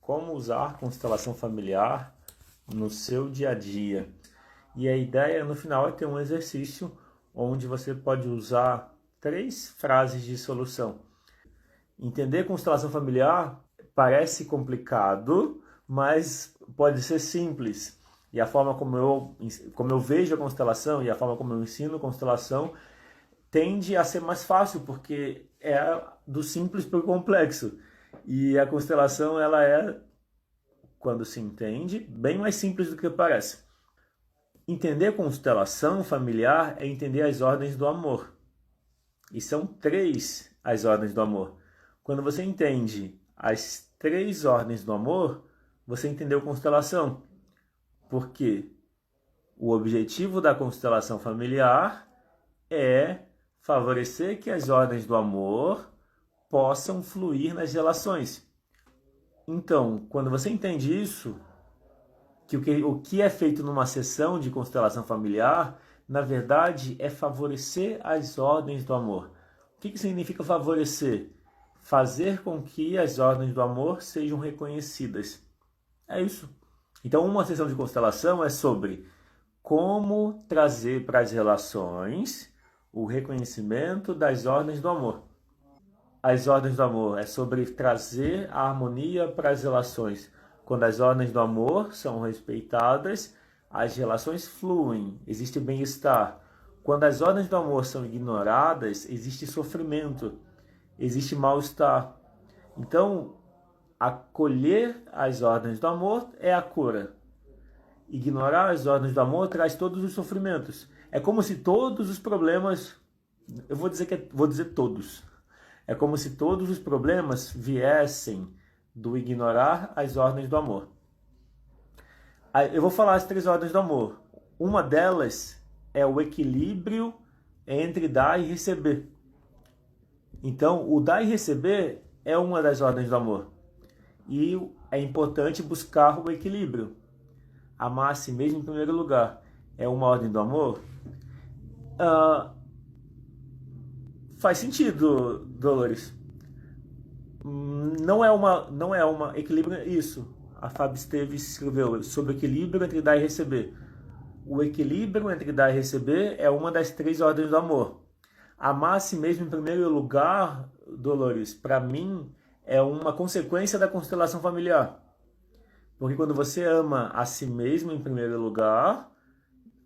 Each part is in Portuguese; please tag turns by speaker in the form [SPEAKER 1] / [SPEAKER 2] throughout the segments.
[SPEAKER 1] como usar constelação familiar no seu dia a dia. E a ideia no final é ter um exercício onde você pode usar 3 frases de solução. Entender constelação familiar parece complicado, mas pode ser simples. E a forma como eu vejo a constelação e a forma como eu ensino constelação tende a ser mais fácil, porque é do simples para o complexo. E a constelação, ela é, quando se entende, bem mais simples do que parece. Entender constelação familiar é entender as ordens do amor. E são 3 as ordens do amor. Quando você entende as 3 ordens do amor, você entendeu constelação. Porque o objetivo da constelação familiar é favorecer que as ordens do amor possam fluir nas relações. Então, quando você entende isso, que o que é feito numa sessão de constelação familiar, na verdade, é favorecer as ordens do amor. O que significa favorecer? Fazer com que as ordens do amor sejam reconhecidas. É isso. Então, uma sessão de constelação é sobre como trazer para as relações o reconhecimento das ordens do amor. As ordens do amor é sobre trazer a harmonia para as relações. Quando as ordens do amor são respeitadas, as relações fluem, existe bem-estar. Quando as ordens do amor são ignoradas, existe sofrimento, existe mal-estar. Então, acolher as ordens do amor é a cura. Ignorar as ordens do amor traz todos os sofrimentos. É como se todos os problemas, vou dizer todos. É como se todos os problemas viessem do ignorar as ordens do amor. Eu vou falar as 3 ordens do amor. Uma delas é o equilíbrio entre dar e receber. Então, o dar e receber é uma das ordens do amor. E é importante buscar o equilíbrio. Amar a si mesmo em primeiro lugar é uma ordem do amor? Faz sentido, Dolores. Não é uma equilíbrio, isso. A Fábio Esteves escreveu sobre o equilíbrio entre dar e receber. O equilíbrio entre dar e receber é uma das 3 ordens do amor. Amar a si mesmo em primeiro lugar, Dolores, para mim, é uma consequência da constelação familiar. Porque quando você ama a si mesmo em primeiro lugar,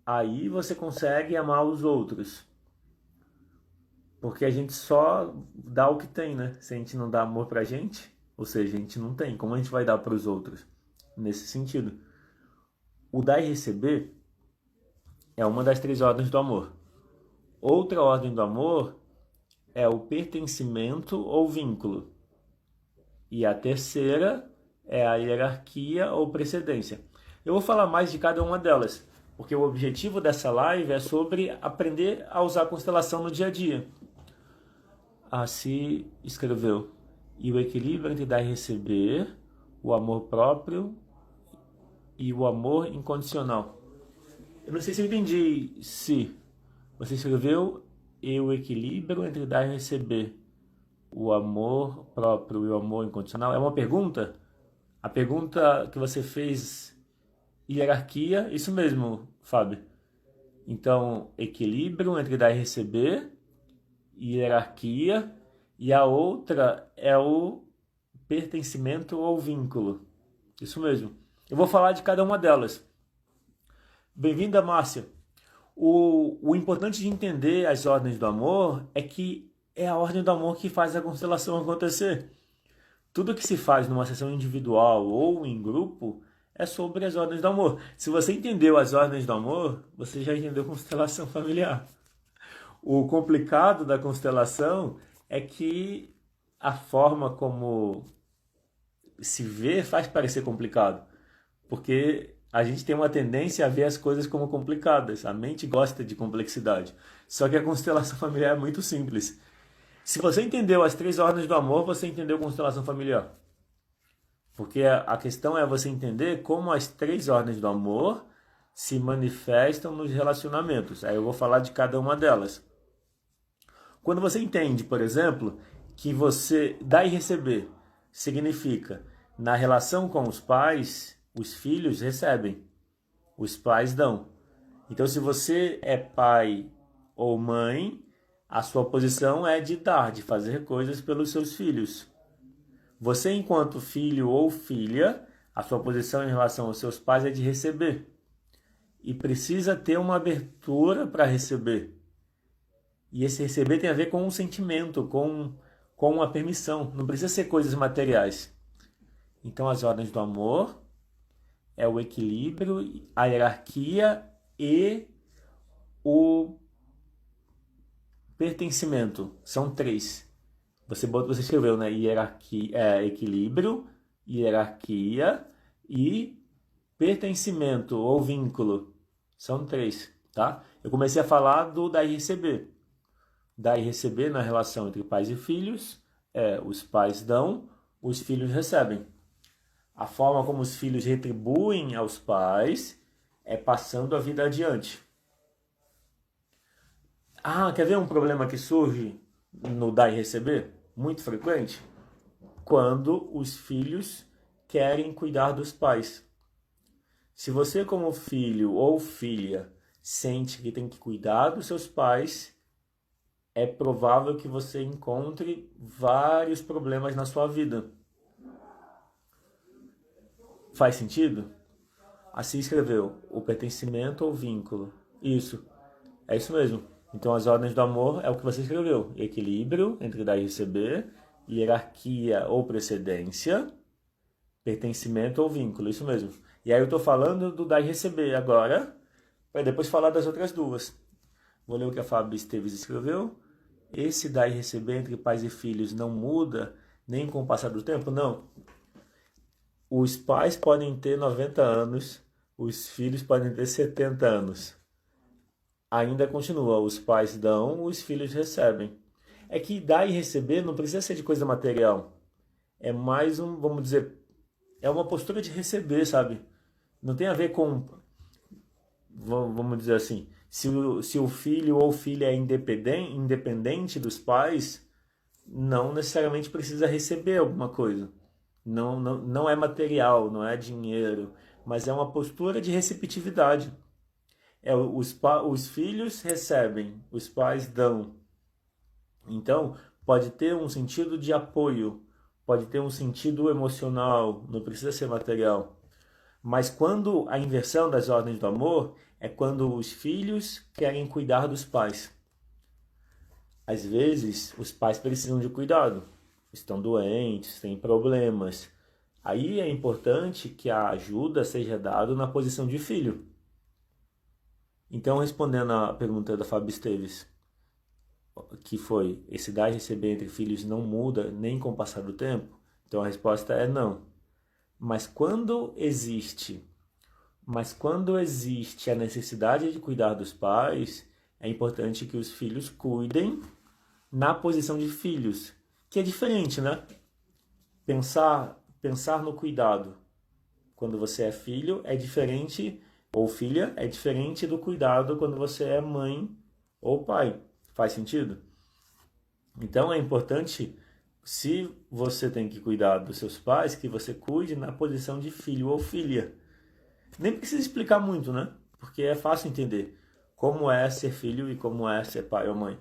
[SPEAKER 1] aí você consegue amar os outros. Porque a gente só dá o que tem, né? Se a gente não dá amor pra gente, ou seja, a gente não tem. Como a gente vai dar para os outros? Nesse sentido. O dar e receber é uma das 3 ordens do amor. Outra ordem do amor é o pertencimento ou vínculo. E a terceira é a hierarquia ou precedência. Eu vou falar mais de cada uma delas, porque o objetivo dessa live é sobre aprender a usar a constelação no dia a dia. Assim escreveu: e o equilíbrio entre dar e receber, o amor próprio e o amor incondicional. Eu não sei se eu entendi. Se você escreveu: e o equilíbrio entre dar e receber, o amor próprio e o amor incondicional. É uma pergunta? A pergunta que você fez, hierarquia, isso mesmo, Fábio. Então, equilíbrio entre dar e receber, hierarquia, e a outra é o pertencimento ou vínculo. Isso mesmo. Eu vou falar de cada uma delas. Bem-vinda, Márcia. O importante de entender as ordens do amor é que é a ordem do amor que faz a constelação acontecer. Tudo que se faz numa sessão individual ou em grupo é sobre as ordens do amor. Se você entendeu as ordens do amor, você já entendeu constelação familiar. O complicado da constelação é que a forma como se vê faz parecer complicado. Porque a gente tem uma tendência a ver as coisas como complicadas. A mente gosta de complexidade. Só que a constelação familiar é muito simples. Se você entendeu as 3 ordens do amor, você entendeu constelação familiar. Porque a questão é você entender como as 3 ordens do amor se manifestam nos relacionamentos. Aí eu vou falar de cada uma delas. Quando você entende, por exemplo, que você dar e receber significa Na relação com os pais, os filhos recebem, os pais dão. Então, se você é pai ou mãe, a sua posição é de dar, de fazer coisas pelos seus filhos. Você, enquanto filho ou filha, a sua posição em relação aos seus pais é de receber. E precisa ter uma abertura para receber. E esse receber tem a ver com um sentimento, com uma permissão. Não precisa ser coisas materiais. Então, as ordens do amor é o equilíbrio, a hierarquia e o pertencimento. São três. Você escreveu, né? Hierarquia, equilíbrio, hierarquia e pertencimento ou vínculo. São três, tá? Eu comecei a falar do dar e receber. Dar e receber na relação entre pais e filhos os pais dão, os filhos recebem. A forma como os filhos retribuem aos pais é passando a vida adiante. Quer ver um problema que surge no dar e receber? Muito frequente? Quando os filhos querem cuidar dos pais. Se você, como filho ou filha, sente que tem que cuidar dos seus pais, é provável que você encontre vários problemas na sua vida. Faz sentido? Assim escreveu, o pertencimento ou vínculo. Isso, é isso mesmo. Então as ordens do amor é o que você escreveu. Equilíbrio entre dar e receber, hierarquia ou precedência, pertencimento ou vínculo, isso mesmo. E aí eu estou falando do dar e receber agora, para depois falar das outras duas. Vou ler o que a Fábio Esteves escreveu. Esse dar e receber entre pais e filhos não muda nem com o passar do tempo? Não. Os pais podem ter 90 anos, os filhos podem ter 70 anos. Ainda continua, os pais dão, os filhos recebem. É que dar e receber não precisa ser de coisa material. É mais vamos dizer, é uma postura de receber, sabe? Não tem a ver com, vamos dizer assim, se o filho ou filha é independente dos pais, não necessariamente precisa receber alguma coisa. Não é material, não é dinheiro, mas é uma postura de receptividade. Os filhos recebem, os pais dão. Então, pode ter um sentido de apoio, pode ter um sentido emocional, não precisa ser material. Mas quando a inversão das ordens do amor é quando os filhos querem cuidar dos pais. Às vezes, os pais precisam de cuidado, estão doentes, têm problemas. Aí é importante que a ajuda seja dada na posição de filho. Então, respondendo à pergunta da Fábio Esteves, que foi, esse dar e receber entre filhos não muda nem com o passar do tempo? Então, a resposta é não. Mas quando existe a necessidade de cuidar dos pais, é importante que os filhos cuidem na posição de filhos, que é diferente, né? Pensar no cuidado quando você é filho é diferente, ou filha, é diferente do cuidado quando você é mãe ou pai. Faz sentido? Então é importante, se você tem que cuidar dos seus pais, que você cuide na posição de filho ou filha. Nem precisa explicar muito, né? Porque é fácil entender como é ser filho e como é ser pai ou mãe.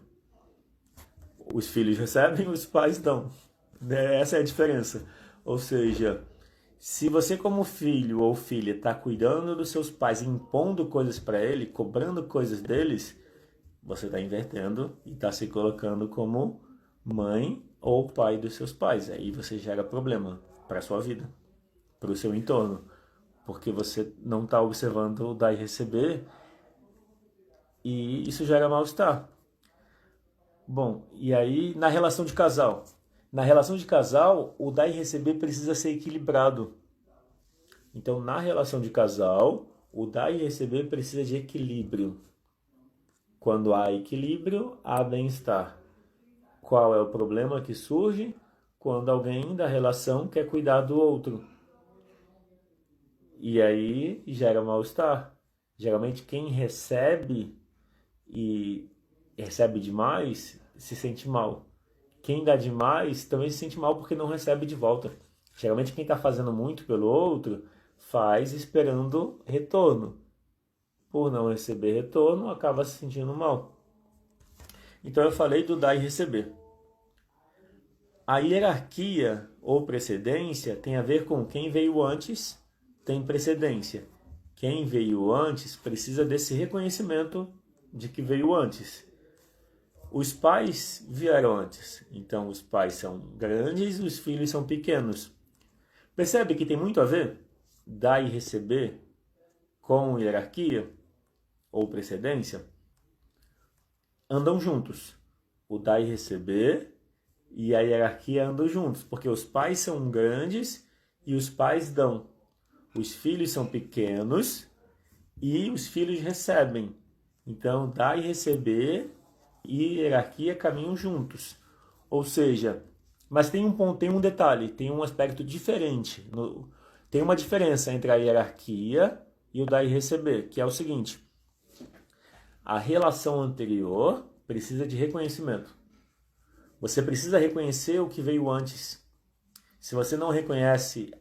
[SPEAKER 1] Os filhos recebem, os pais dão. Essa é a diferença. Ou seja, se você como filho ou filha está cuidando dos seus pais, impondo coisas para ele, cobrando coisas deles, você está invertendo e está se colocando como mãe ou pai dos seus pais. Aí você gera problema para a sua vida, para o seu entorno, porque você não está observando o dar e receber e isso gera mal-estar. Bom, e aí na relação de casal? Na relação de casal, o dar e receber precisa ser equilibrado. Então, na relação de casal, o dar e receber precisa de equilíbrio. Quando há equilíbrio, há bem-estar. Qual é o problema que surge? Quando alguém da relação quer cuidar do outro. E aí gera mal-estar. Geralmente quem recebe e recebe demais se sente mal. Quem dá demais também se sente mal porque não recebe de volta. Geralmente quem está fazendo muito pelo outro faz esperando retorno. Por não receber retorno, acaba se sentindo mal. Então eu falei do dar e receber. A hierarquia ou precedência tem a ver com quem veio antes tem precedência. Quem veio antes precisa desse reconhecimento de que veio antes. Os pais vieram antes, então os pais são grandes e os filhos são pequenos. Percebe que tem muito a ver dar e receber com hierarquia ou precedência? Andam juntos. O dar e receber e a hierarquia andam juntos, porque os pais são grandes e os pais dão. Os filhos são pequenos e os filhos recebem. Então, dar e receber e hierarquia caminham juntos. Ou seja, mas tem um ponto, tem um detalhe, tem um aspecto diferente. Tem uma diferença entre a hierarquia e o dar e receber, que é o seguinte: a relação anterior precisa de reconhecimento. Você precisa reconhecer o que veio antes. Se você não reconhece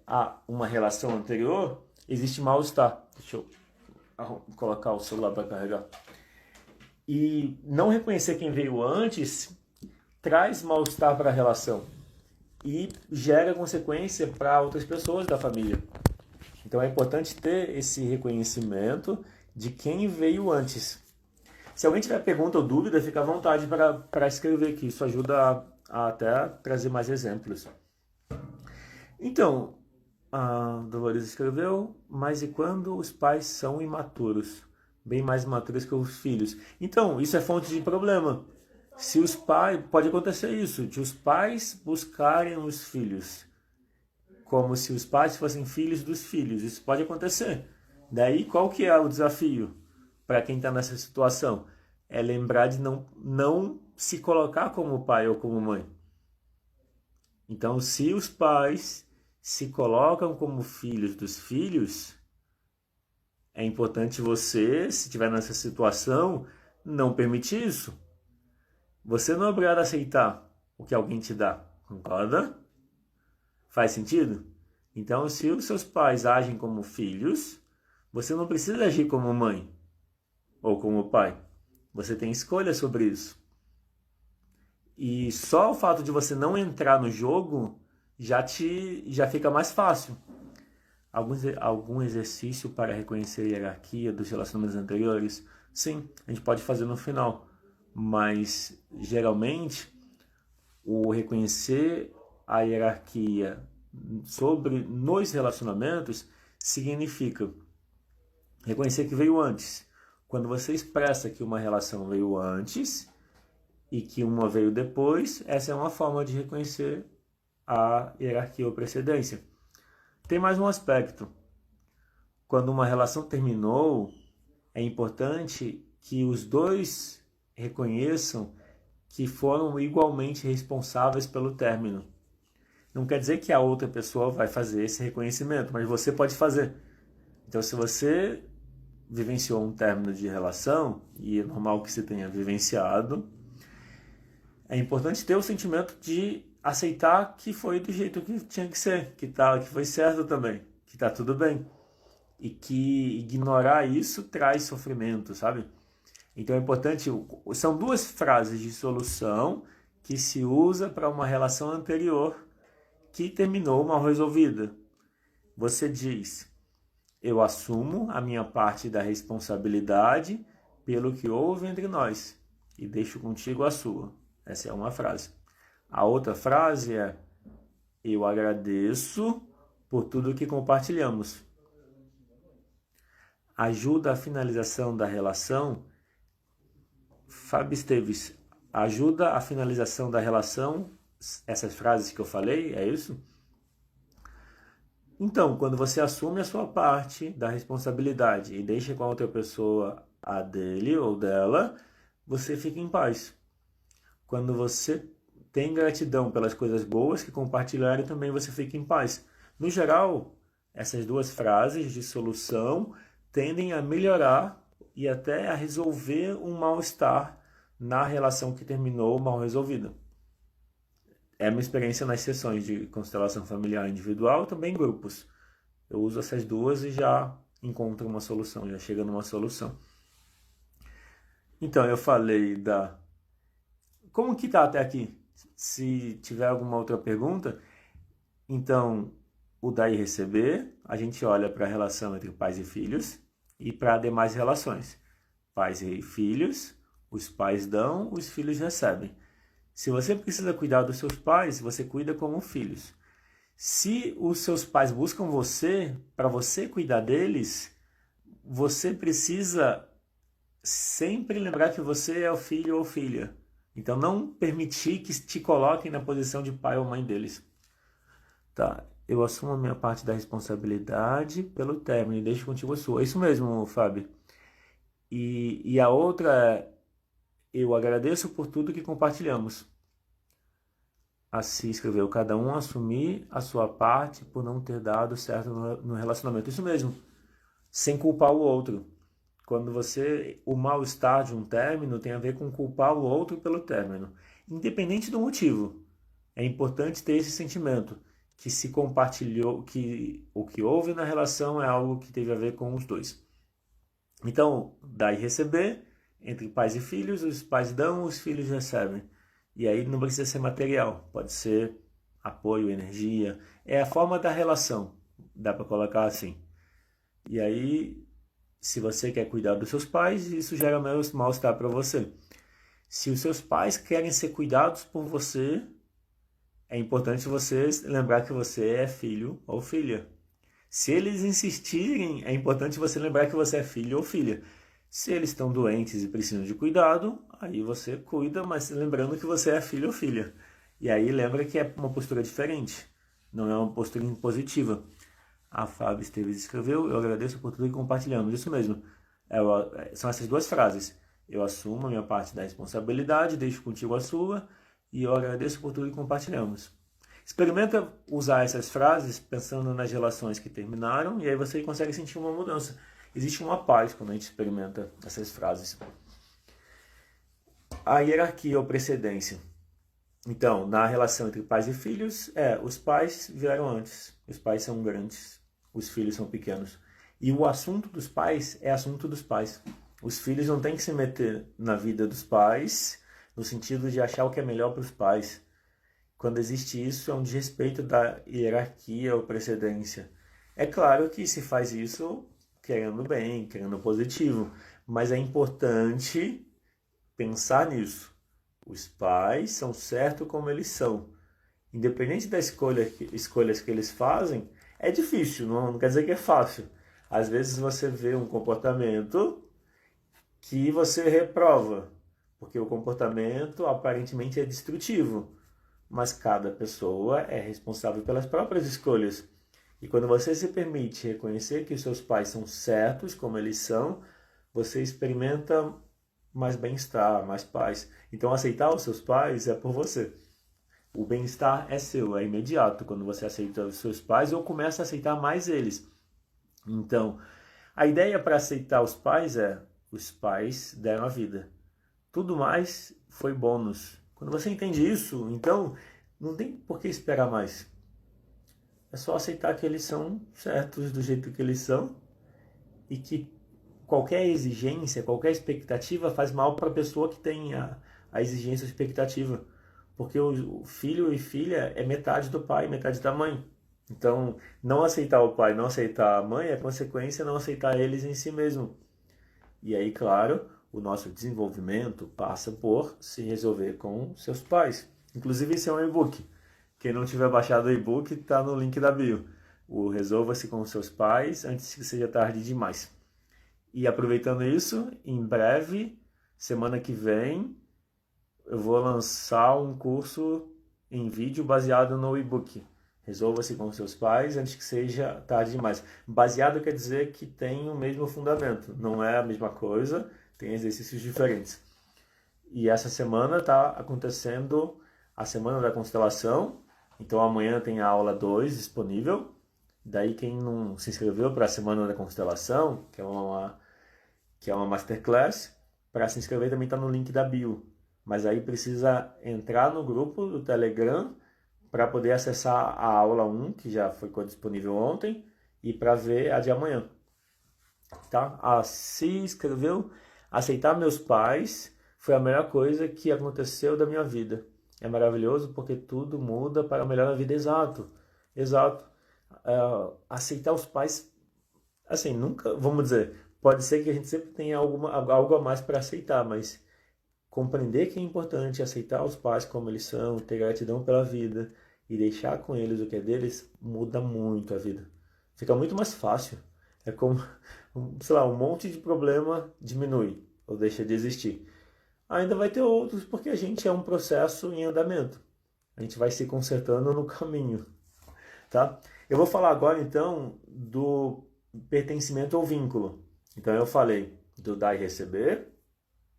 [SPEAKER 1] uma relação anterior, existe mal-estar. Deixa eu colocar o celular para carregar. E não reconhecer quem veio antes traz mal-estar para a relação e gera consequência para outras pessoas da família. Então é importante ter esse reconhecimento de quem veio antes. Se alguém tiver pergunta ou dúvida, fica à vontade para escrever, que isso ajuda a até trazer mais exemplos. Então, a Dolores escreveu, mas e quando os pais são imaturos? Bem mais imaturos que os filhos. Então, isso é fonte de problema. Se os pais, pode acontecer isso, de os pais buscarem os filhos, como se os pais fossem filhos dos filhos. Isso pode acontecer. Daí, qual que é o desafio para quem está nessa situação? É lembrar de não se colocar como pai ou como mãe. Então, se os pais se colocam como filhos dos filhos, é importante você, se estiver nessa situação, não permitir isso. Você não é obrigado a aceitar o que alguém te dá, concorda? Faz sentido? Então, se os seus pais agem como filhos, você não precisa agir como mãe ou como pai. Você tem escolha sobre isso. E só o fato de você não entrar no jogo já fica mais fácil. Algum exercício para reconhecer a hierarquia dos relacionamentos anteriores? Sim, a gente pode fazer no final. Mas, geralmente, o reconhecer a hierarquia nos relacionamentos significa reconhecer que veio antes. Quando você expressa que uma relação veio antes e que uma veio depois, essa é uma forma de reconhecer a hierarquia ou precedência. Tem mais um aspecto. Quando uma relação terminou, é importante que os dois reconheçam que foram igualmente responsáveis pelo término. Não quer dizer que a outra pessoa vai fazer esse reconhecimento, mas você pode fazer. Então, se você vivenciou um término de relação, e é normal que você tenha vivenciado, é importante ter o sentimento de aceitar que foi do jeito que tinha que ser, que foi certo também, que está tudo bem. E que ignorar isso traz sofrimento, sabe? Então é importante, são duas frases de solução que se usa para uma relação anterior que terminou mal resolvida. Você diz: eu assumo a minha parte da responsabilidade pelo que houve entre nós e deixo contigo a sua. Essa é uma frase. A outra frase é: eu agradeço por tudo que compartilhamos. Ajuda a finalização da relação. Fábio Esteves, ajuda a finalização da relação, essas frases que eu falei, é isso? Então, quando você assume a sua parte da responsabilidade e deixa com a outra pessoa a dele ou dela, você fica em paz. Quando você tem gratidão pelas coisas boas que compartilharam, também você fica em paz. No geral, essas duas frases de solução tendem a melhorar e até a resolver um mal-estar na relação que terminou mal resolvida. é a minha experiência nas sessões de constelação familiar individual, também em grupos. Eu uso essas duas e já encontro uma solução, já chega numa solução. Então, eu falei da... Como que tá até aqui? Se tiver alguma outra pergunta, então, o dar e receber, a gente olha para a relação entre pais e filhos e para demais relações. Pais e filhos, os pais dão, os filhos recebem. Se você precisa cuidar dos seus pais, você cuida como filhos. Se os seus pais buscam você, para você cuidar deles, você precisa sempre lembrar que você é o filho ou filha. Então não permitir que te coloquem na posição de pai ou mãe deles. Tá, eu assumo a minha parte da responsabilidade pelo término e deixo contigo a sua. É isso mesmo, Fábio. E a outra é, eu agradeço por tudo que compartilhamos. Assim escreveu, cada um assumir a sua parte por não ter dado certo no relacionamento. Isso mesmo, sem culpar o outro. Quando o mal-estar de um término tem a ver com culpar o outro pelo término. Independente do motivo, é importante ter esse sentimento que se compartilhou, que o que houve na relação é algo que teve a ver com os dois. Então, dar e receber, entre pais e filhos, os pais dão, os filhos recebem. E aí não precisa ser material, pode ser apoio, energia, é a forma da relação, dá para colocar assim. E aí, se você quer cuidar dos seus pais, isso gera mal-estar para você. Se os seus pais querem ser cuidados por você, é importante você lembrar que você é filho ou filha. Se eles insistirem, é importante você lembrar que você é filho ou filha. Se eles estão doentes e precisam de cuidado, aí você cuida, mas lembrando que você é filho ou filha. E aí lembra que é uma postura diferente, não é uma postura impositiva. A Fábio Esteves escreveu, eu agradeço por tudo que compartilhamos. Isso mesmo, são essas duas frases. Eu assumo a minha parte da responsabilidade, deixo contigo a sua, e eu agradeço por tudo que compartilhamos. Experimenta usar essas frases pensando nas relações que terminaram e aí você consegue sentir uma mudança. Existe uma paz quando a gente experimenta essas frases. A hierarquia ou precedência. Então, na relação entre pais e filhos, os pais vieram antes. Os pais são grandes, os filhos são pequenos. E o assunto dos pais é assunto dos pais. Os filhos não têm que se meter na vida dos pais no sentido de achar o que é melhor para os pais. Quando existe isso, é um desrespeito da hierarquia ou precedência. É claro que se faz isso querendo bem, querendo positivo, mas é importante pensar nisso. Os pais são certos como eles são. Independente das escolhas que eles fazem, é difícil, não quer dizer que é fácil. Às vezes você vê um comportamento que você reprova, porque o comportamento aparentemente é destrutivo. Mas cada pessoa é responsável pelas próprias escolhas. E quando você se permite reconhecer que os seus pais são certos como eles são, você experimenta mais bem-estar, mais paz. Então aceitar os seus pais é por você. O bem-estar é seu, é imediato quando você aceita os seus pais ou começa a aceitar mais eles. Então, a ideia para aceitar os pais é: os pais deram a vida. Tudo mais foi bônus. Quando você entende isso, então não tem por que esperar mais. É só aceitar que eles são certos do jeito que eles são e que qualquer exigência, qualquer expectativa faz mal para a pessoa que tem a exigência ou expectativa. Porque o filho e filha é metade do pai, metade da mãe. Então, não aceitar o pai, não aceitar a mãe é consequência não aceitar eles em si mesmo. E aí, claro, o nosso desenvolvimento passa por se resolver com seus pais. Inclusive, esse é um e-book. Quem não tiver baixado o e-book, está no link da bio. O Resolva-se com seus pais antes que seja tarde demais. E aproveitando isso, em breve, semana que vem, eu vou lançar um curso em vídeo baseado no e-book. Resolva-se com seus pais antes que seja tarde demais. Baseado quer dizer que tem o mesmo fundamento. Não é a mesma coisa, tem exercícios diferentes. E essa semana está acontecendo a Semana da Constelação. Então amanhã tem a aula 2 disponível. Daí quem não se inscreveu para a Semana da Constelação, que é uma masterclass, para se inscrever também está no link da bio. Mas aí precisa entrar no grupo do Telegram para poder acessar a aula 1, que já ficou disponível ontem, e para ver a de amanhã. Tá? Se inscreveu, aceitar meus pais foi a melhor coisa que aconteceu da minha vida. É maravilhoso porque tudo muda para melhor na vida, exato. Exato. Aceitar os pais, assim, nunca, vamos dizer, pode ser que a gente sempre tenha algo a mais para aceitar, mas compreender que é importante aceitar os pais como eles são, ter gratidão pela vida e deixar com eles o que é deles, muda muito a vida. Fica muito mais fácil. É como, sei lá, um monte de problema diminui ou deixa de existir. Ainda vai ter outros porque a gente é um processo em andamento. A gente vai se consertando no caminho, tá? Eu vou falar agora então do pertencimento ou vínculo. Então eu falei do dar e receber,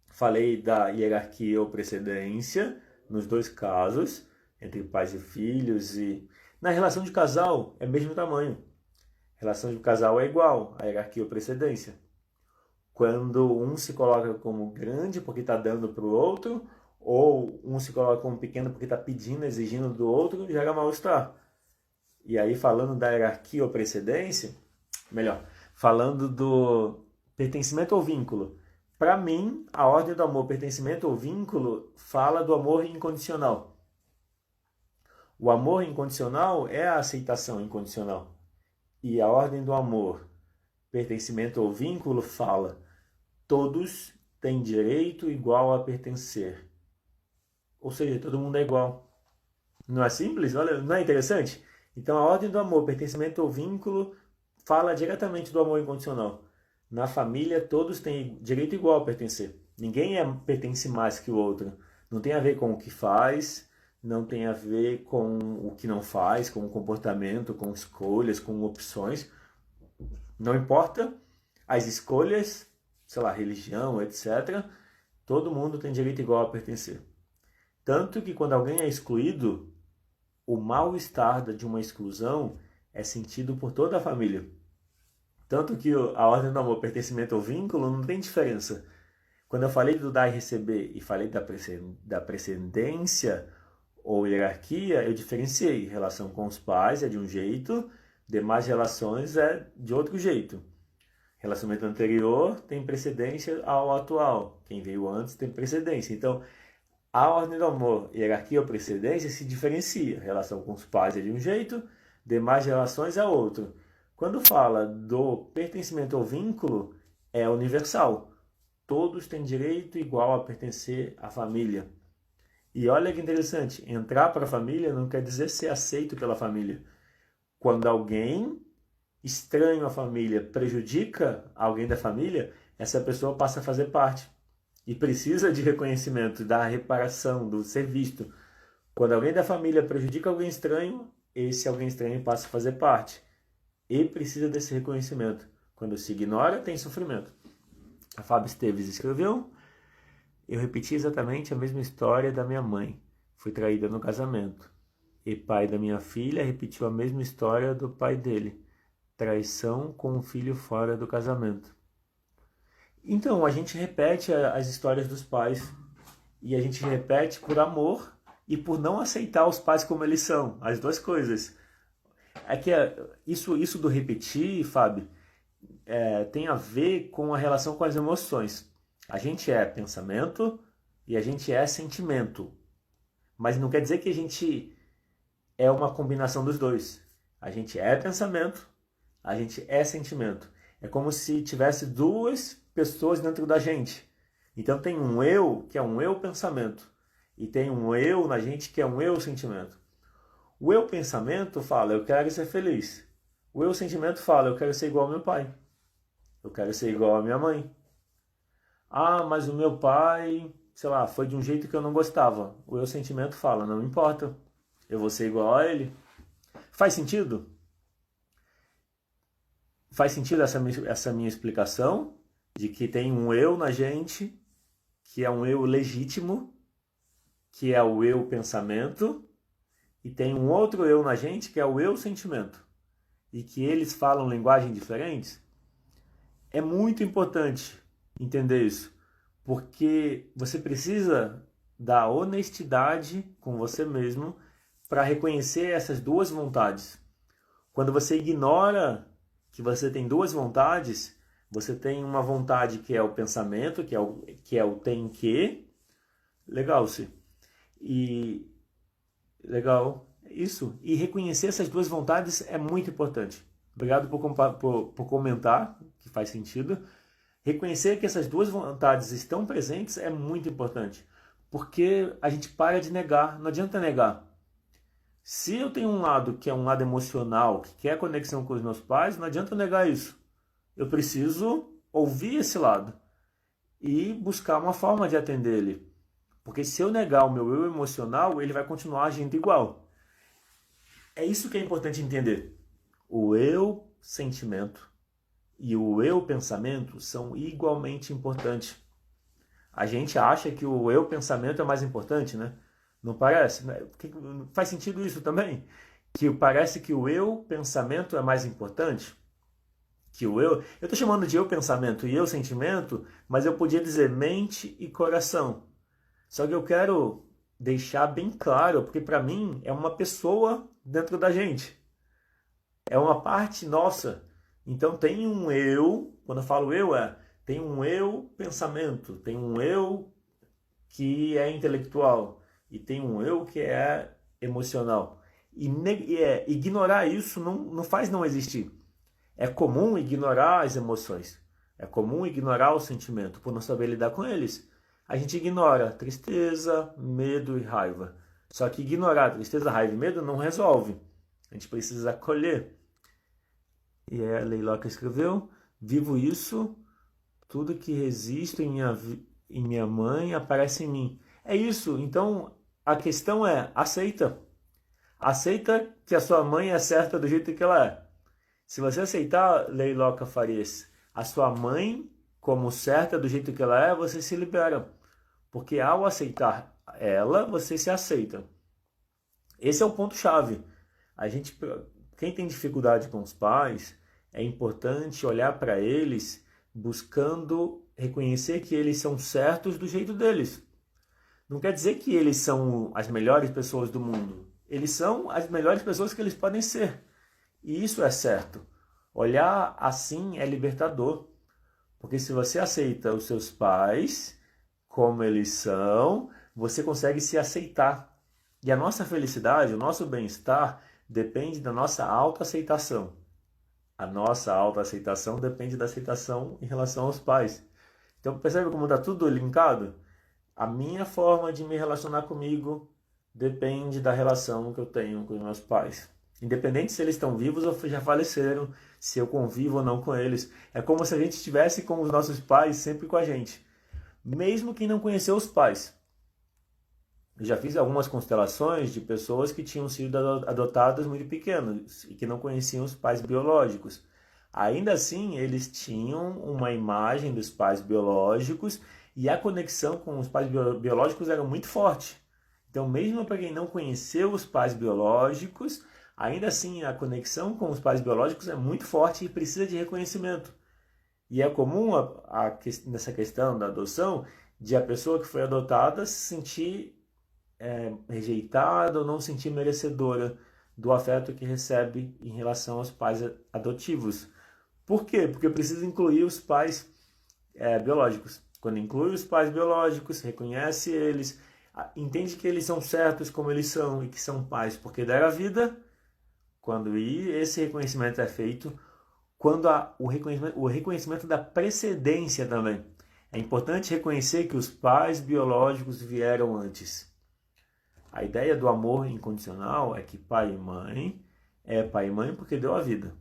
[SPEAKER 1] falei da hierarquia ou precedência nos dois casos, entre pais e filhos, e na relação de casal é mesmo tamanho. A relação de casal é igual, a hierarquia ou precedência. Quando um se coloca como grande porque está dando para o outro, ou um se coloca como pequeno porque está pedindo, exigindo do outro, gera mal-estar. E aí, falando da hierarquia ou precedência, melhor, falando do pertencimento ou vínculo. Para mim, a ordem do amor, pertencimento ou vínculo, fala do amor incondicional. O amor incondicional é a aceitação incondicional. E a ordem do amor, pertencimento ou vínculo, fala: todos têm direito igual a pertencer. Ou seja, todo mundo é igual. Não é simples? Olha, não é interessante? Então, a ordem do amor, pertencimento ou vínculo, fala diretamente do amor incondicional. Na família, todos têm direito igual a pertencer. Ninguém pertence mais que o outro. Não tem a ver com o que faz, não tem a ver com o que não faz, com o comportamento, com escolhas, com opções. Não importa as escolhas, sei lá, religião, etc. Todo mundo tem direito igual a pertencer. Tanto que quando alguém é excluído, o mal-estar de uma exclusão é sentido por toda a família. Tanto que a ordem do amor, pertencimento ou vínculo não tem diferença. Quando eu falei do dar e receber e falei da precedência ou hierarquia, eu diferenciei. Relação com os pais é de um jeito, demais relações é de outro jeito. Relacionamento anterior tem precedência ao atual. Quem veio antes tem precedência. Então, a ordem do amor, hierarquia ou precedência se diferencia. Relação com os pais é de um jeito, demais relações é outro. Quando fala do pertencimento ou vínculo, é universal. Todos têm direito igual a pertencer à família. E olha que interessante, entrar para a família não quer dizer ser aceito pela família. Quando alguém estranho à família prejudica alguém da família, essa pessoa passa a fazer parte. E precisa de reconhecimento, da reparação, do ser visto. Quando alguém da família prejudica alguém estranho, esse alguém estranho passa a fazer parte. E precisa desse reconhecimento. Quando se ignora, tem sofrimento. A Fábio Esteves escreveu: eu repeti exatamente a mesma história da minha mãe. Fui traída no casamento. E pai da minha filha repetiu a mesma história do pai dele. Traição com um filho fora do casamento. Então, a gente repete as histórias dos pais. E a gente repete por amor e por não aceitar os pais como eles são. As duas coisas. É que isso do repetir, Fábio, tem a ver com a relação com as emoções. A gente é pensamento e a gente é sentimento. Mas não quer dizer que a gente é uma combinação dos dois. A gente é pensamento, a gente é sentimento. É como se tivesse duas pessoas dentro da gente. Então tem um eu, que é um eu pensamento. E tem um eu na gente, que é um eu sentimento. O eu pensamento fala: eu quero ser feliz. O eu sentimento fala: eu quero ser igual ao meu pai. Eu quero ser igual à minha mãe. Ah, mas o meu pai, sei lá, foi de um jeito que eu não gostava. O eu sentimento fala: não importa. Eu vou ser igual a ele. Faz sentido? Faz sentido essa minha explicação? De que tem um eu na gente, que é um eu legítimo, que é o eu pensamento, e tem um outro eu na gente, que é o eu sentimento, e que eles falam linguagens diferentes. É muito importante entender isso, porque você precisa da honestidade com você mesmo para reconhecer essas duas vontades. Quando você ignora que você tem duas vontades, você tem uma vontade que é o pensamento, que é o tem que. Legal, Ci. E legal, isso. E reconhecer essas duas vontades é muito importante. Obrigado por comentar, que faz sentido. Reconhecer que essas duas vontades estão presentes é muito importante, porque a gente para de negar, não adianta negar. Se eu tenho um lado que é um lado emocional, que quer conexão com os meus pais, não adianta negar isso. Eu preciso ouvir esse lado e buscar uma forma de atender ele. Porque se eu negar o meu eu emocional, ele vai continuar agindo igual. É isso que é importante entender. O eu sentimento e o eu pensamento são igualmente importantes. A gente acha que o eu pensamento é mais importante, né? Não parece? Faz sentido isso também? Que parece que o eu pensamento é mais importante? Que o eu estou chamando de eu pensamento e eu sentimento, mas eu podia dizer mente e coração. Só que eu quero deixar bem claro, porque para mim é uma pessoa dentro da gente. É uma parte nossa. Então tem um eu, quando eu falo eu, tem um eu pensamento, tem um eu que é intelectual e tem um eu que é emocional. E ignorar isso não faz não existir. É comum ignorar as emoções. É comum ignorar o sentimento por não saber lidar com eles. A gente ignora tristeza, medo e raiva. Só que ignorar tristeza, raiva e medo não resolve. A gente precisa acolher. E a Leiloca escreveu: vivo isso, tudo que resisto em minha mãe aparece em mim. É isso. Então a questão é: aceita. Aceita que a sua mãe é certa do jeito que ela é. Se você aceitar, Leiloca Farias, a sua mãe como certa do jeito que ela é, você se libera. Porque ao aceitar ela, você se aceita. Esse é o ponto-chave. Quem tem dificuldade com os pais, é importante olhar para eles buscando reconhecer que eles são certos do jeito deles. Não quer dizer que eles são as melhores pessoas do mundo. Eles são as melhores pessoas que eles podem ser. E isso é certo. Olhar assim é libertador. Porque se você aceita os seus pais como eles são, você consegue se aceitar. E a nossa felicidade, o nosso bem-estar, depende da nossa autoaceitação. A nossa autoaceitação depende da aceitação em relação aos pais. Então percebe como está tudo linkado? A minha forma de me relacionar comigo depende da relação que eu tenho com os meus pais. Independente se eles estão vivos ou já faleceram, se eu convivo ou não com eles. É como se a gente estivesse com os nossos pais sempre com a gente. Mesmo quem não conheceu os pais. Eu já fiz algumas constelações de pessoas que tinham sido adotadas muito pequenos e que não conheciam os pais biológicos. Ainda assim, eles tinham uma imagem dos pais biológicos e a conexão com os pais biológicos era muito forte. Então, mesmo para quem não conheceu os pais biológicos, ainda assim a conexão com os pais biológicos é muito forte e precisa de reconhecimento. E é comum nessa questão da adoção de a pessoa que foi adotada se sentir rejeitada ou não se sentir merecedora do afeto que recebe em relação aos pais adotivos. Por quê? Porque precisa incluir os pais biológicos. Quando inclui os pais biológicos, reconhece eles, entende que eles são certos como eles são e que são pais porque deram a vida. Quando esse reconhecimento é feito, quando o reconhecimento da precedência também. É importante reconhecer que os pais biológicos vieram antes. A ideia do amor incondicional é que pai e mãe é pai e mãe porque deu a vida.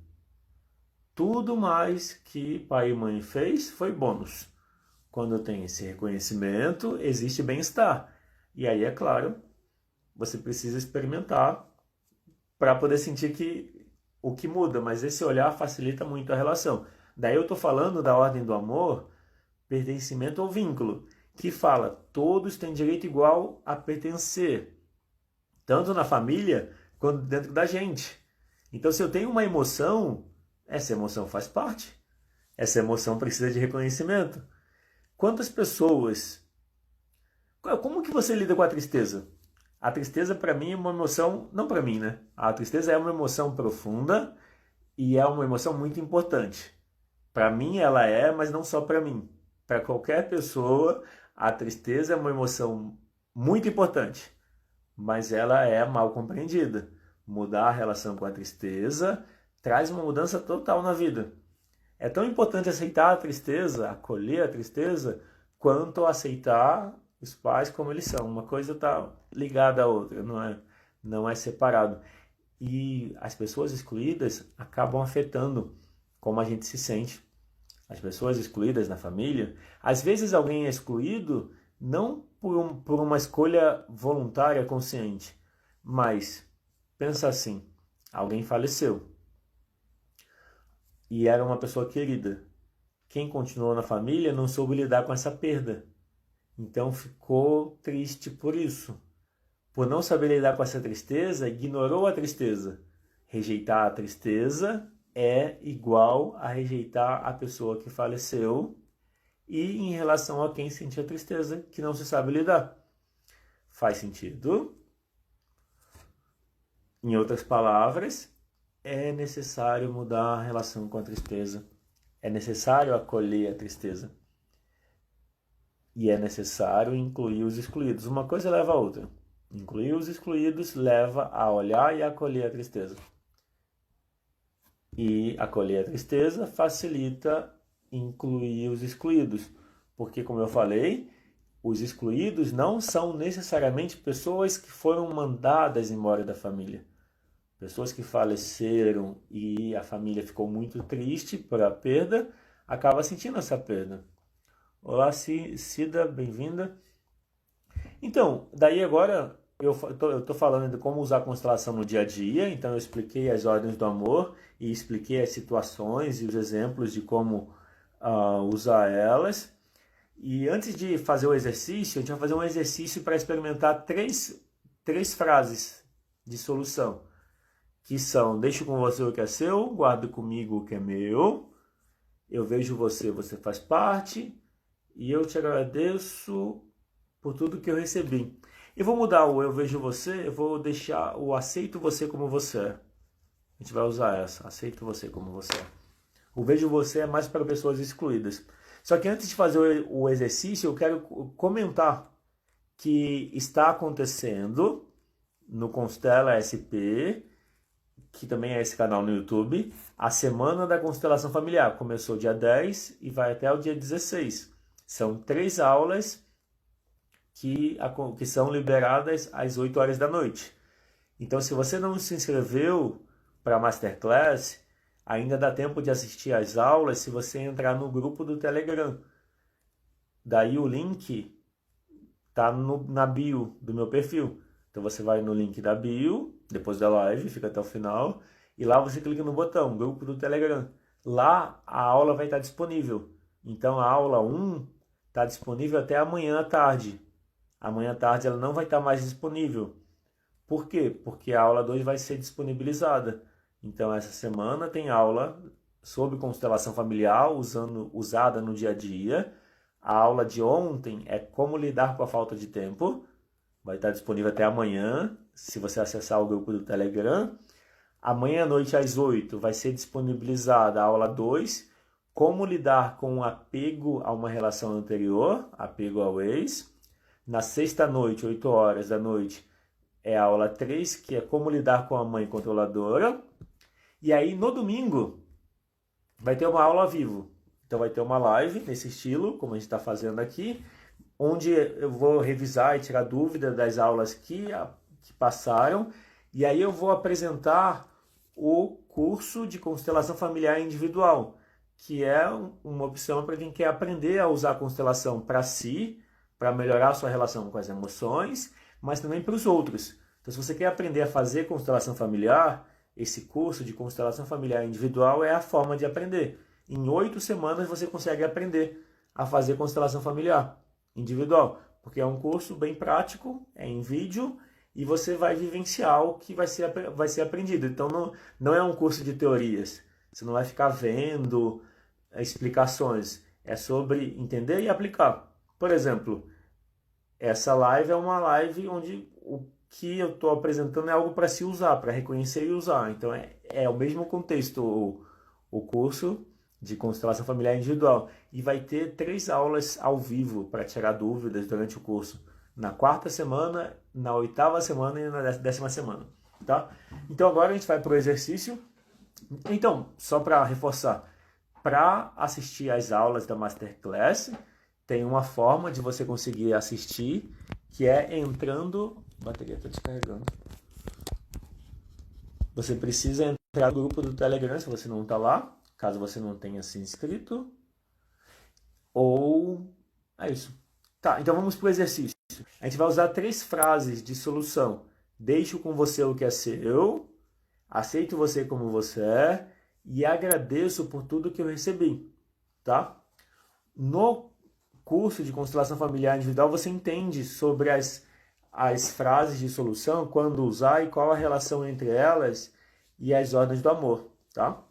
[SPEAKER 1] Tudo mais que pai e mãe fez foi bônus. Quando tem esse reconhecimento, existe bem-estar. E aí, é claro, você precisa experimentar para poder sentir o que muda, mas esse olhar facilita muito a relação. Daí eu estou falando da ordem do amor, pertencimento ou vínculo, que fala, todos têm direito igual a pertencer, tanto na família quanto dentro da gente. Então, se eu tenho uma emoção, essa emoção faz parte. Essa emoção precisa de reconhecimento. Quantas pessoas... Como que você lida com a tristeza? A tristeza para mim é uma emoção, não para mim, né? A tristeza é uma emoção profunda e é uma emoção muito importante. Para mim ela é, mas não só para mim. Para qualquer pessoa, a tristeza é uma emoção muito importante, mas ela é mal compreendida. Mudar a relação com a tristeza traz uma mudança total na vida. É tão importante aceitar a tristeza, acolher a tristeza, quanto aceitar os pais como eles são. Uma coisa está ligada à outra, não é separado. E as pessoas excluídas acabam afetando como a gente se sente. As pessoas excluídas na família, às vezes alguém é excluído não por uma escolha voluntária, consciente, mas pensa assim, alguém faleceu e era uma pessoa querida. Quem continuou na família não soube lidar com essa perda, então ficou triste por isso. Por não saber lidar com essa tristeza, ignorou a tristeza. Rejeitar a tristeza é igual a rejeitar a pessoa que faleceu e em relação a quem sente a tristeza, que não se sabe lidar. Faz sentido? Em outras palavras, é necessário mudar a relação com a tristeza. É necessário acolher a tristeza. E é necessário incluir os excluídos. Uma coisa leva a outra. Incluir os excluídos leva a olhar e acolher a tristeza. E acolher a tristeza facilita incluir os excluídos. Porque, como eu falei, os excluídos não são necessariamente pessoas que foram mandadas embora da família. Pessoas que faleceram e a família ficou muito triste por a perda, acaba sentindo essa perda. Olá, Cida, bem-vinda. Então, daí agora eu estou falando de como usar a constelação no dia a dia, então eu expliquei as ordens do amor e expliquei as situações e os exemplos de como usar elas. E antes de fazer o exercício, a gente vai fazer um exercício para experimentar três frases de solução, que são: deixo com você o que é seu, guardo comigo o que é meu, eu vejo você, você faz parte, e eu te agradeço por tudo que eu recebi. Eu vou mudar o eu vejo você, eu vou deixar o aceito você como você é. A gente vai usar essa, aceito você como você é. O vejo você é mais para pessoas excluídas. Só que antes de fazer o exercício, eu quero comentar que está acontecendo no Constela SP, que também é esse canal no YouTube, a Semana da Constelação Familiar. Começou dia 10 e vai até o dia 16. São 3 aulas que são liberadas às 8 horas da noite. Então, se você não se inscreveu para a Masterclass, ainda dá tempo de assistir às aulas se você entrar no grupo do Telegram. Daí o link está na bio do meu perfil. Então você vai no link da bio, depois da live, fica até o final, e lá você clica no botão, grupo do Telegram. Lá a aula vai estar disponível. Então a aula 1 está disponível até amanhã à tarde. Amanhã à tarde ela não vai estar mais disponível. Por quê? Porque a aula 2 vai ser disponibilizada. Então essa semana tem aula sobre constelação familiar, usada no dia a dia. A aula de ontem é como lidar com a falta de tempo. Vai estar disponível até amanhã, se você acessar o grupo do Telegram. Amanhã à noite às 8 vai ser disponibilizada a aula 2, como lidar com o apego a uma relação anterior, apego ao ex. Na sexta noite, 8 horas da noite, é a aula 3, que é como lidar com a mãe controladora. E aí, no domingo, vai ter uma aula ao vivo. Então, vai ter uma live nesse estilo, como a gente está fazendo aqui, onde eu vou revisar e tirar dúvida das aulas que passaram. E aí eu vou apresentar o curso de constelação familiar individual, que é uma opção para quem quer aprender a usar a constelação para si, para melhorar a sua relação com as emoções, mas também para os outros. Então, se você quer aprender a fazer constelação familiar, esse curso de constelação familiar individual é a forma de aprender. Em 8 semanas você consegue aprender a fazer constelação familiar individual, porque é um curso bem prático, é em vídeo, e você vai vivenciar o que vai ser aprendido. Então não é um curso de teorias, você não vai ficar vendo explicações, é sobre entender e aplicar. Por exemplo, essa live é uma live onde que eu estou apresentando é algo para se usar, para reconhecer e usar. Então é o mesmo contexto o curso de constelação familiar individual. E vai ter 3 aulas ao vivo para tirar dúvidas durante o curso. Na 4ª semana, na 8ª semana e na 10ª semana. Tá? Então agora a gente vai para o exercício. Então, só para reforçar, para assistir às aulas da Masterclass, tem uma forma de você conseguir assistir, que é entrando... A bateria está descarregando. Você precisa entrar no grupo do Telegram, se você não está lá, caso você não tenha se inscrito. Ou... é isso. Tá, então vamos para o exercício. A gente vai usar 3 frases de solução. Deixo com você o que é seu, aceito você como você é e agradeço por tudo que eu recebi. Tá? No curso de constelação familiar individual, você entende sobre as frases de solução, quando usar e qual a relação entre elas e as ordens do amor, tá?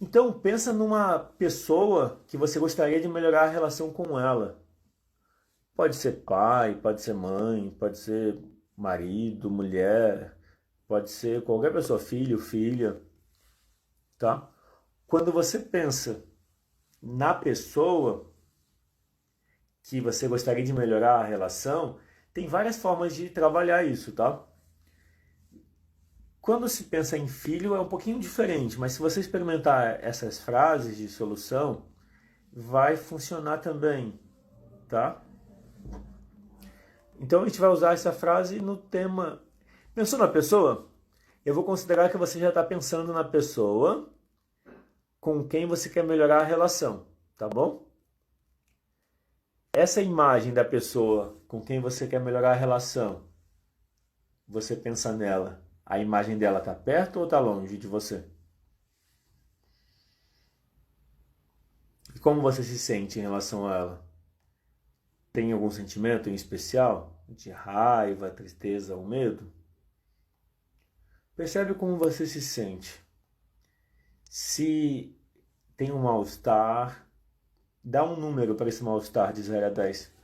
[SPEAKER 1] Então, pensa numa pessoa que você gostaria de melhorar a relação com ela. Pode ser pai, pode ser mãe, pode ser marido, mulher, pode ser qualquer pessoa, filho, filha, tá? Quando você pensa na pessoa que você gostaria de melhorar a relação, tem várias formas de trabalhar isso, tá? Quando se pensa em filho é um pouquinho diferente, mas se você experimentar essas frases de solução, vai funcionar também, tá? Então a gente vai usar essa frase no tema... Pensou na pessoa? Eu vou considerar que você já está pensando na pessoa com quem você quer melhorar a relação, tá bom? Essa imagem da pessoa com quem você quer melhorar a relação, você pensa nela, a imagem dela está perto ou está longe de você? E como você se sente em relação a ela? Tem algum sentimento em especial? De raiva, tristeza ou medo? Percebe como você se sente. Se tem um mal-estar, dá um número para esse mal-estar de 0 a 10.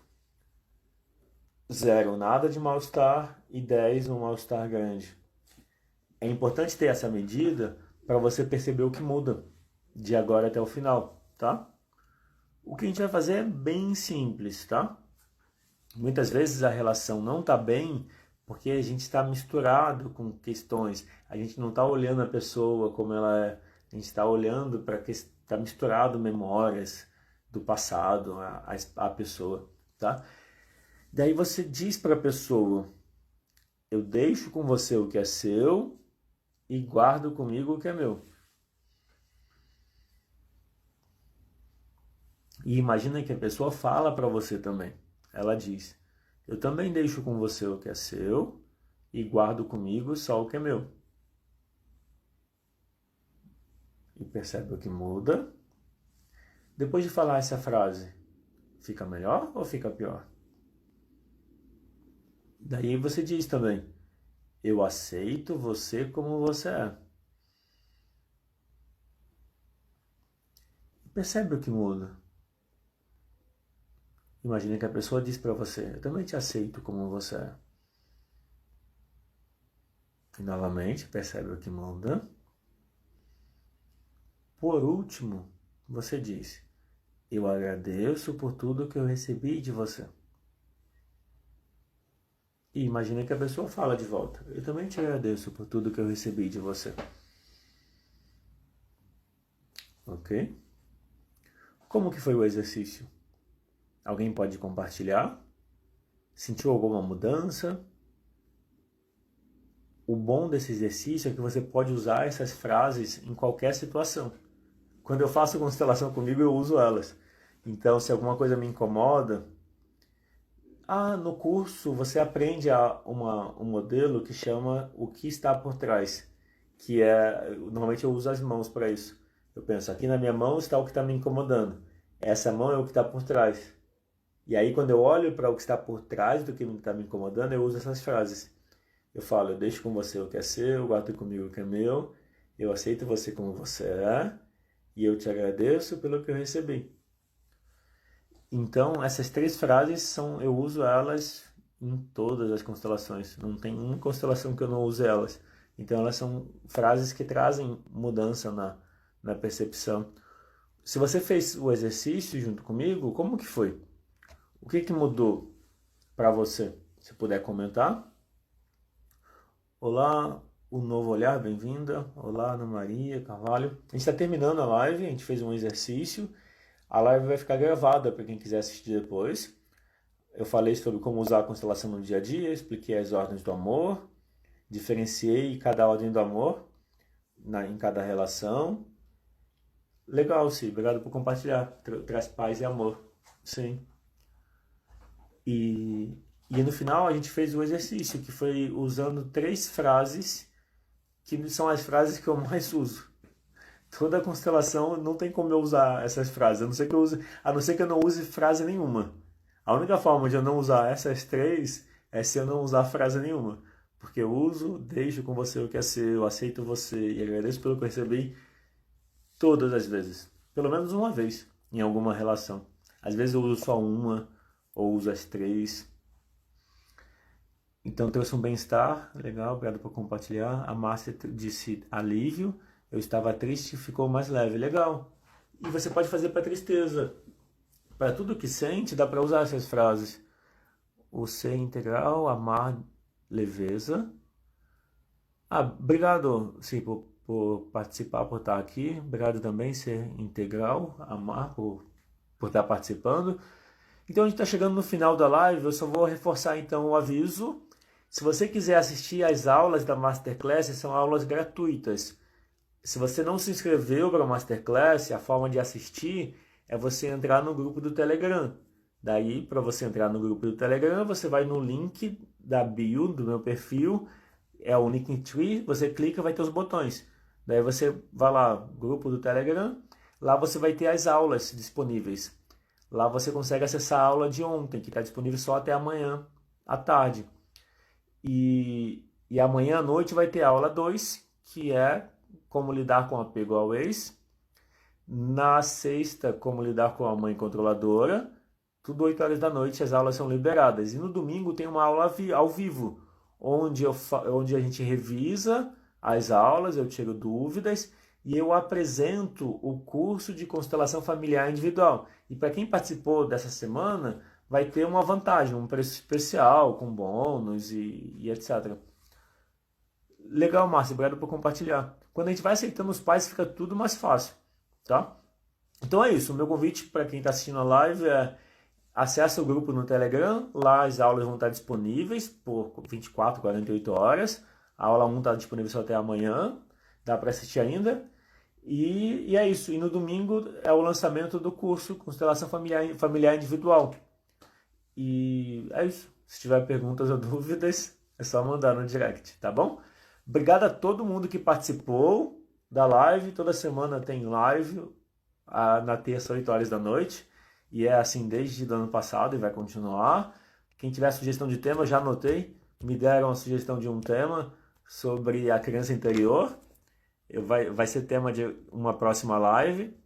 [SPEAKER 1] 0, nada de mal-estar, e 10, um mal-estar grande. É importante ter essa medida para você perceber o que muda de agora até o final, tá? O que a gente vai fazer é bem simples, tá? Muitas vezes a relação não está bem porque a gente está misturado com questões. A gente não está olhando a pessoa como ela é. A gente está olhando para que está misturado memórias do passado a pessoa, tá? Daí você diz para a pessoa, eu deixo com você o que é seu e guardo comigo o que é meu. E imagina que a pessoa fala para você também. Ela diz, eu também deixo com você o que é seu e guardo comigo só o que é meu. E percebe o que muda. Depois de falar essa frase, fica melhor ou fica pior? Daí você diz também, eu aceito você como você é. Percebe o que muda? Imagina que a pessoa diz para você, eu também te aceito como você é. E novamente, percebe o que muda? Por último, você diz, eu agradeço por tudo que eu recebi de você. E imagina que a pessoa fala de volta, eu também te agradeço por tudo que eu recebi de você. Ok? Como que foi o exercício? Alguém pode compartilhar? Sentiu alguma mudança? O bom desse exercício é que você pode usar essas frases em qualquer situação. Quando eu faço constelação comigo, eu uso elas. Então, se alguma coisa me incomoda... no curso você aprende um modelo que chama o que está por trás. Que é, normalmente eu uso as mãos para isso. Eu penso, aqui na minha mão está o que está me incomodando. Essa mão é o que está por trás. E aí, quando eu olho para o que está por trás do que está me incomodando, eu uso essas frases. Eu falo, eu deixo com você o que é seu, eu guardo comigo o que é meu, eu aceito você como você é, e eu te agradeço pelo que eu recebi. Então, essas 3 frases eu uso elas em todas as constelações. Não tem uma constelação que eu não use elas. Então elas são frases que trazem mudança na percepção. Se você fez o exercício junto comigo, como que foi? O que mudou para você? Se puder comentar. Olá, o Novo Olhar, bem-vinda. Olá, Ana Maria Carvalho. A gente está terminando a live, a gente fez um exercício. A live vai ficar gravada para quem quiser assistir depois. Eu falei sobre como usar a constelação no dia a dia, expliquei as ordens do amor, diferenciei cada ordem do amor em cada relação. Legal, sim. Obrigado por compartilhar. Traz paz e amor. Sim. E no final a gente fez o exercício, que foi usando 3 frases, que são as frases que eu mais uso. Toda a constelação não tem como eu usar essas frases, a não ser que eu não use frase nenhuma. A única forma de eu não usar essas 3 é se eu não usar frase nenhuma. Porque eu uso, deixo com você o que é seu, eu aceito você e agradeço pelo que eu recebi todas as vezes. Pelo menos uma vez em alguma relação. Às vezes eu uso só uma, ou uso as 3. Então trouxe um bem-estar, legal, obrigado por compartilhar. A Márcia disse alívio, eu estava triste, ficou mais leve, legal. E você pode fazer para tristeza. Para tudo que sente, dá para usar essas frases. O ser integral, amar, leveza. Obrigado, sim, por participar, por estar aqui. Obrigado também, ser integral, amar, por estar participando. Então a gente está chegando no final da live, eu só vou reforçar então o aviso. Se você quiser assistir às aulas da Masterclass, são aulas gratuitas. Se você não se inscreveu para a Masterclass, a forma de assistir é você entrar no grupo do Telegram. Daí, para você entrar no grupo do Telegram, você vai no link da bio do meu perfil, é o Linktree, você clica, vai ter os botões. Daí você vai lá, grupo do Telegram, lá você vai ter as aulas disponíveis. Lá você consegue acessar a aula de ontem, que está disponível só até amanhã à tarde. E amanhã à noite vai ter a aula 2, que é como lidar com apego ao ex. Na sexta, como lidar com a mãe controladora. Tudo 8 horas da noite, as aulas são liberadas. E no domingo tem uma aula ao vivo, onde a gente revisa as aulas, eu tiro dúvidas e eu apresento o curso de constelação familiar individual. E para quem participou dessa semana, vai ter uma vantagem, um preço especial, com bônus e etc. Legal, Márcio, obrigado por compartilhar. Quando a gente vai aceitando os pais, fica tudo mais fácil, tá? Então é isso, o meu convite para quem está assistindo a live é acesse o grupo no Telegram, lá as aulas vão estar disponíveis por 24, 48 horas. A aula 1 está disponível só até amanhã, dá para assistir ainda. E é isso, e no domingo é o lançamento do curso Constelação Familiar Individual. E é isso, se tiver perguntas ou dúvidas, é só mandar no direct, tá bom? Obrigado a todo mundo que participou da live, toda semana tem live, na terça, 8 horas da noite. E é assim desde o ano passado e vai continuar. Quem tiver sugestão de tema, já anotei. Me deram a sugestão de um tema sobre a criança interior. Vai ser tema de uma próxima live.